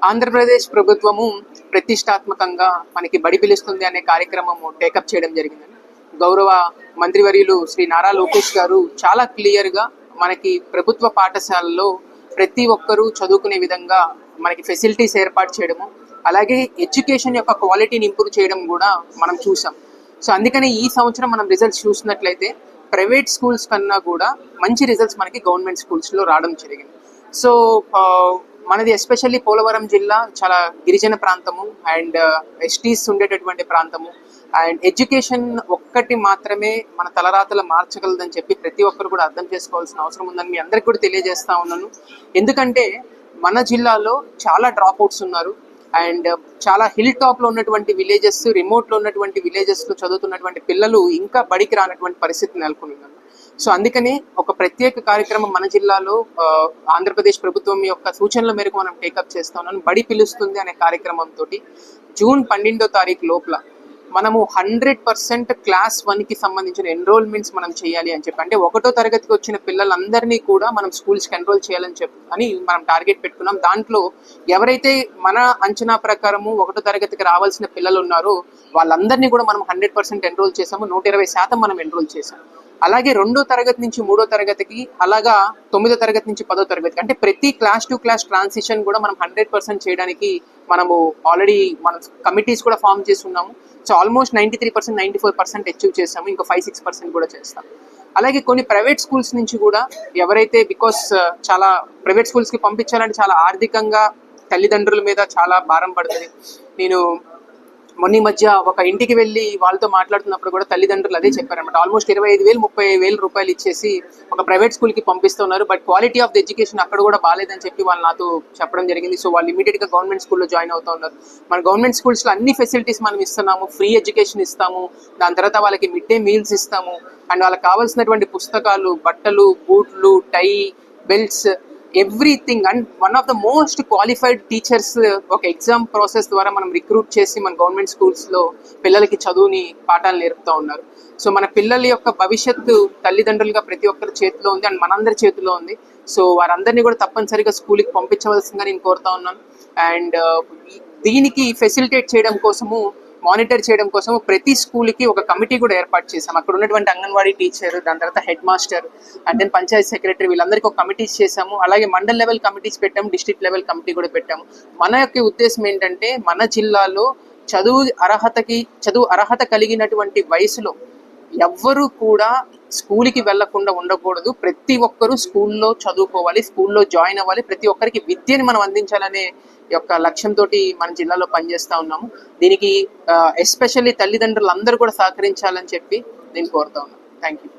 ఆంధ్రప్రదేశ్ ప్రభుత్వము ప్రతిష్టాత్మకంగా మనకి బడి పిలుస్తుంది అనే కార్యక్రమము టేకప్ చేయడం జరిగింది. గౌరవ మంత్రివర్యులు శ్రీ నారా లోకేష్ గారు చాలా క్లియర్గా మనకి ప్రభుత్వ పాఠశాలలో ప్రతి ఒక్కరూ చదువుకునే విధంగా మనకి ఫెసిలిటీస్ ఏర్పాటు చేయడము, అలాగే ఎడ్యుకేషన్ యొక్క క్వాలిటీని ఇంప్రూవ్ చేయడం కూడా మనం చూసాం. సో అందుకని ఈ సంవత్సరం మనం రిజల్ట్స్ చూసినట్లయితే ప్రైవేట్ స్కూల్స్ కన్నా కూడా మంచి రిజల్ట్స్ మనకి గవర్నమెంట్ స్కూల్స్లో రావడం జరిగింది. సో మనది ఎస్పెషల్లీ పోలవరం జిల్లా చాలా గిరిజన ప్రాంతము అండ్ ఎస్టీస్ ఉండేటటువంటి ప్రాంతము. అండ్ ఎడ్యుకేషన్ ఒక్కటి మాత్రమే మన తలరాతలు మార్చగలదని చెప్పి ప్రతి ఒక్కరు కూడా అర్థం చేసుకోవాల్సిన అవసరం ఉందని మీ అందరికీ కూడా తెలియజేస్తా ఉన్నాను. ఎందుకంటే మన జిల్లాలో చాలా డ్రాప్ అవుట్స్ ఉన్నారు అండ్ చాలా హిల్ టాప్లో ఉన్నటువంటి విలేజెస్, రిమోట్లో ఉన్నటువంటి విలేజెస్లో చదువుతున్నటువంటి పిల్లలు ఇంకా బడికి రానటువంటి పరిస్థితి నెలకొని ఉన్నారు. సో అందుకని ఒక ప్రత్యేక కార్యక్రమం మన జిల్లాలో ఆంధ్రప్రదేశ్ ప్రభుత్వం యొక్క సూచనల మేరకు మనం టేకప్ చేస్తా ఉన్నాం. బడి పిలుస్తుంది అనే కార్యక్రమంతో జూన్ 12వ తారీఖు లోపల మనము 100% క్లాస్ 1కి సంబంధించిన ఎన్రోల్మెంట్స్ మనం చేయాలి అని చెప్పి, అంటే 1వ తరగతికి వచ్చిన పిల్లలందరినీ కూడా మనం స్కూల్స్కి ఎన్రోల్ చేయాలని చెప్పి అని మనం టార్గెట్ పెట్టుకున్నాం. దాంట్లో ఎవరైతే మన అంచనా ప్రకారము 1వ తరగతికి రావాల్సిన పిల్లలు ఉన్నారో వాళ్ళందరినీ కూడా మనం 100% ఎన్రోల్ చేసాము. 120% మనం ఎన్రోల్ చేసాం. అలాగే 2వ తరగతి నుంచి 3వ తరగతికి, అలాగా 9వ తరగతి నుంచి 10వ తరగతికి, అంటే ప్రతి క్లాస్ టు క్లాస్ ట్రాన్సిషన్ కూడా మనం 100% చేయడానికి మనము ఆల్రెడీ మన కమిటీస్ కూడా ఫామ్ చేసి ఉన్నాము. సో ఆల్మోస్ట్ 93%, 94% అచీవ్ చేసాము. ఇంకా 5-6% కూడా చేస్తాం. అలాగే కొన్ని ప్రైవేట్ స్కూల్స్ నుంచి కూడా ఎవరైతే, బికాస్ చాలా ప్రైవేట్ స్కూల్స్కి పంపించాలంటే చాలా ఆర్థికంగా తల్లిదండ్రుల మీద చాలా భారం పడుతుంది. నేను మొన్న మధ్య ఒక ఇంటికి వెళ్ళి వాళ్ళతో మాట్లాడుతున్నప్పుడు కూడా తల్లిదండ్రులు అదే చెప్పారనమాట. ఆల్మోస్ట్ 25,000, 30,000 రూపాయలు ఇచ్చేసి ఒక ప్రైవేట్ స్కూల్కి పంపిస్తున్నారు, but quality of the education అక్కడ కూడా బాగాలేదని చెప్పి వాళ్ళు నాతో చెప్పడం జరిగింది. సో వాళ్ళు ఇమీడియట్గా గవర్నమెంట్ స్కూల్లో జాయిన్ అవుతూ ఉన్నారు. మన గవర్నమెంట్ స్కూల్స్లో అన్ని ఫెసిలిటీస్ మనం ఇస్తున్నాము, ఫ్రీ ఎడ్యుకేషన్ ఇస్తాము, దాని తర్వాత వాళ్ళకి మిడ్ డే మీల్స్ ఇస్తాము, అండ్ వాళ్ళకి కావాల్సినటువంటి పుస్తకాలు, బట్టలు, బూట్లు, tie, belts, everything. And one of the most qualified teachers ఒక ఎగ్జామ్ ప్రాసెస్ ద్వారా మనం రిక్రూట్ చేసి మన గవర్నమెంట్ స్కూల్స్లో పిల్లలకి చదువుని పాఠాలు నేర్పుతూ ఉన్నారు. సో మన పిల్లల యొక్క భవిష్యత్తు తల్లిదండ్రులుగా ప్రతి ఒక్కరి చేతిలో ఉంది అండ్ మనందరి చేతిలో ఉంది. సో వారందరినీ కూడా తప్పనిసరిగా స్కూల్కి పంపించవలసిందిగా నేను కోరుతా ఉన్నాను. అండ్ దీనికి ఫెసిలిటేట్ చేయడం కోసము, మానిటర్ చేయడం కోసం ప్రతి స్కూల్కి ఒక కమిటీ కూడా ఏర్పాటు చేసాం. అక్కడ ఉన్నటువంటి అంగన్వాడీ టీచర్, దాని తర్వాత head master and then panchayat secretary, వీళ్ళందరికీ ఒక కమిటీస్ చేసాము. అలాగే మండల్ లెవెల్ కమిటీస్ పెట్టాము, డిస్ట్రిక్ట్ లెవెల్ కమిటీ కూడా పెట్టాము. మన యొక్క ఉద్దేశం ఏంటంటే మన జిల్లాలో చదువు అర్హత కలిగినటువంటి వయసులో ఎవ్వరూ కూడా స్కూల్కి వెళ్లకుండా ఉండకూడదు. ప్రతి ఒక్కరూ స్కూల్లో చదువుకోవాలి, స్కూల్లో జాయిన్ అవ్వాలి, ప్రతి ఒక్కరికి విద్యని మనం అందించాలనే యొక్క లక్ష్యంతో మన జిల్లాలో పనిచేస్తూ ఉన్నాము. దీనికి ఎస్పెషల్లీ తల్లిదండ్రులు అందరూ కూడా సహకరించాలని చెప్పి నేను కోరుతా ఉన్నాను. Thank you.